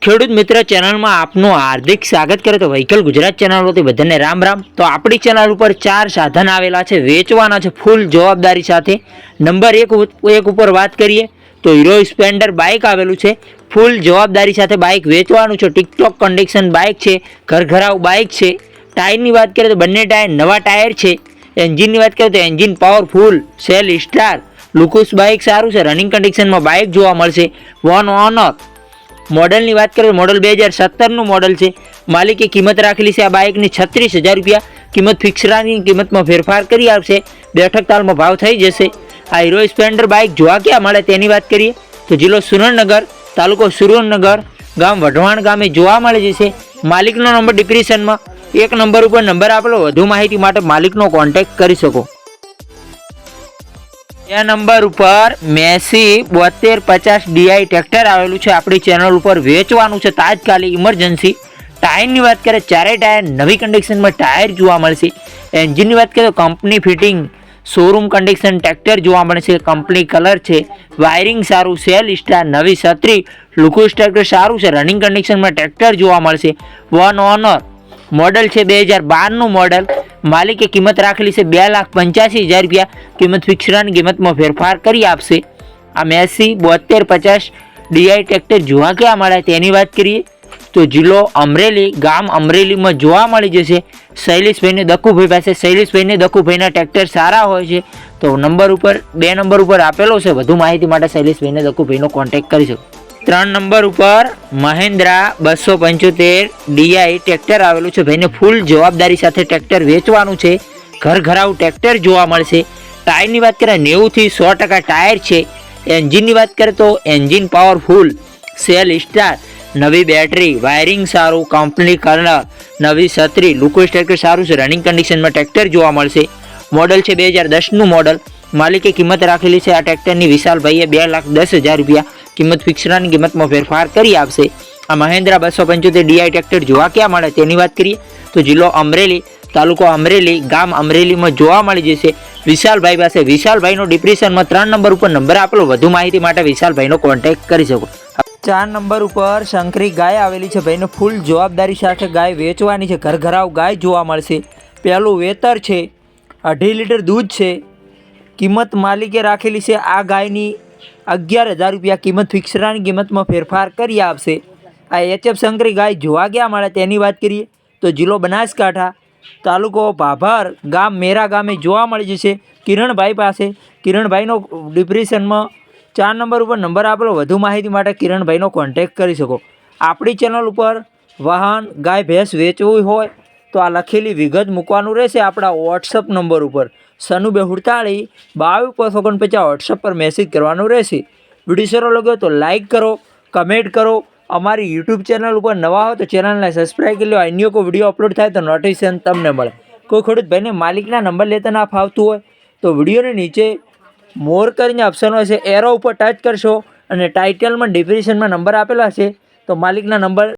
ખેડૂત મિત્ર ચેનલમાં આપનું હાર્દિક સ્વાગત કરે તો વ્હીકલ ગુજરાત ચેનલ વતી બધાને રામ રામ। તો આપણી ચેનલ ઉપર 4 સાધન આવેલા છે, વેચવાના છે ફૂલ જવાબદારી સાથે। નંબર 1 ઉપર વાત કરીએ તો હીરો સ્પ્લેન્ડર બાઇક આવેલું છે, ફૂલ જવાબદારી સાથે બાઇક વેચવાનું છે। ટિકટોક કન્ડિશન બાઇક છે, ઘરઘરાવ બાઇક છે। ટાયરની વાત કરીએ તો બંને ટાયર નવા ટાયર છે। એન્જિનની વાત કરીએ તો engine powerful, self start, looks bike સારું છે, રનિંગ કન્ડિશનમાં બાઇક જોવા મળશે। વન ઓનર मॉडल बात करें तो मॉडल 2017 मॉडल है। मालिके किंमत राखेली है आ बाइकनी 36,000 रुपया। किंमत फिक्सरानी किंमत में फेरफार करी आपसे, बैठक ताल में भाव थई जशे। आ हीरो स्प्लेन्डर बाइक जोवा क्या मळे तेनी बात करिए तो जिल्लो सुरेन्द्रनगर, तालुको सुरेन्द्रनगर, गाम वढवाण गामे जोवा मळी जशे। मालिकनो नंबर डिस्क्रिप्शन में 1 नंबर पर नंबर आपेलो, વધુ माहिती माटे मालिकनो कॉन्टेक्ट करी शको। या नंबर पर मेसी 7250 DI ट्रेक्टर आवेलू है, अपनी चेनल पर वेचवानुं छे तात्कालिक इमरजन्सी। टायर की बात करें चारे टायर नवी कंडीशन में टायर जोवा मळशे। एंजीन की बात करें तो company fitting showroom condition tractor जोवा मळशे, कंपनी कलर है, वायरिंग सारू, सेल स्टार, नवी छतरी, लुकुस ट्रेक्टर सारू है, रनिंग कंडीशन में ट्रेक्टर जोवा मळशे। वन ओनर मॉडल है 2012 मॉडल। मालिके किंमत राखेली है 2,85,000 रुपया। किंमत फिक्सरानी किंमत में फेरफार करी आपसे। आ मेसी 7250 DI ट्रेक्टर जोवा क्या मळे तेनी बात करिए तो जिल्लो अमरेली, गाम अमरेली में जोवा मळी जशे। शैलेष भाई ने दक्कुभाई पासे, शैलेष भाई ने दक्कुभाई ना ट्रेक्टर सारा होय छे तो नंबर पर 2 नंबर पर आपेलो छे। વધુ माहिती माटे शैलेष भाई ने दक्कुभाई नो कॉन्टेक्ट करी शको। 3 नंबर पर महिंद्रा 275 DI ट्रेक्टर आवेलू है। भाई ने फूल जवाबदारी साथे ट्रेक्टर वेचवानुं छे, घर घराव ट्रेक्टर जोवा मळशे। टायर की बात करें 90 થી 100% टायर है। एंजीन की बात करें तो एंजीन पावरफुल, सेल स्टार, नवी बैटरी, वायरिंग सारू, कंपनी कलर, नवी छतरी, लुकोस ट्रेक्टर सारू है, रनिंग कंडीशन में ट्रेक्टर जोवा मळशे। मॉडल है 2010 मॉडल। मालिके किंमत राखेली है आ ट्रेक्टर की विशाल भाई 2,10,000 रुपया। किंमत फिक्सरानी किंमत में फेरफार करी आपसे। आ महिंद्रा 275 DI ट्रेक्टर जोवा क्या मळे तेनी बात करिए तो जिल्लो अमरेली, तालुको अमरेली, गाम अमरेली में जोवा मळी जशे। विशाल भाई पासे, विशाल भाई नो डिस्क्रिप्शन में 3 नंबर पर नंबर आपेलो, વધુ माहिती माटे विशाल भाई नो कॉन्टेक्ट करी शको। 4 नंबर पर शंकरी गाय आवेली है। भाई ने फूल जवाबदारी साथे गाय वेचवानी है, घर घराव गाय जोवा मळशे। पहलू वेतर है, 2.5 लीटर दूध है। किंमत मालिके राखेली है आ गायनी 11,000 रुपया। किंमत फिक्सरानी किंमत में फेरफार करी आपसे। आ HF शंकरी गाय जोवा क्या मळे तेनी बात करिए तो जिल्लो बनासकांठा, तालुको भाभर, गाम मेरा गामे जोवा मळी जशे। किरण भाई पासे, किरण भाई नो डिस्क्रिप्शन में 4 नंबर पर नंबर आपेलो, વધુ माहिती माटे किरण भाई नो कॉन्टेक्ट करी शको। आपणी चेनल पर वाहन गाय भैंस वेचवी होय तो आ लखेली विगत मूकवानुं रहेशे आपणा वॉट्सअप नंबर पर 9648 22 वॉट्सअप पर मैसेज करवानुं रहेशे। विडियो सारो लाग्यो तो लाइक करो, कमेंट करो। अमारी यूट्यूब चेनल पर नवा हो तो चेनल ने सब्सक्राइब कर लो। अन्य को वीडियो अपलोड थाय तो नोटिफिकेशन तमने मळे। कोई खेडूत भाईने मालिकना नंबर लेता ना फावतुं होय तो विडियो ने नीचे मोर करीने ऑप्शन होय छे, एरो पर टच करशो अने टाइटल में डिस्क्रिप्शन में नंबर आपेला छे तो मालिकना नंबर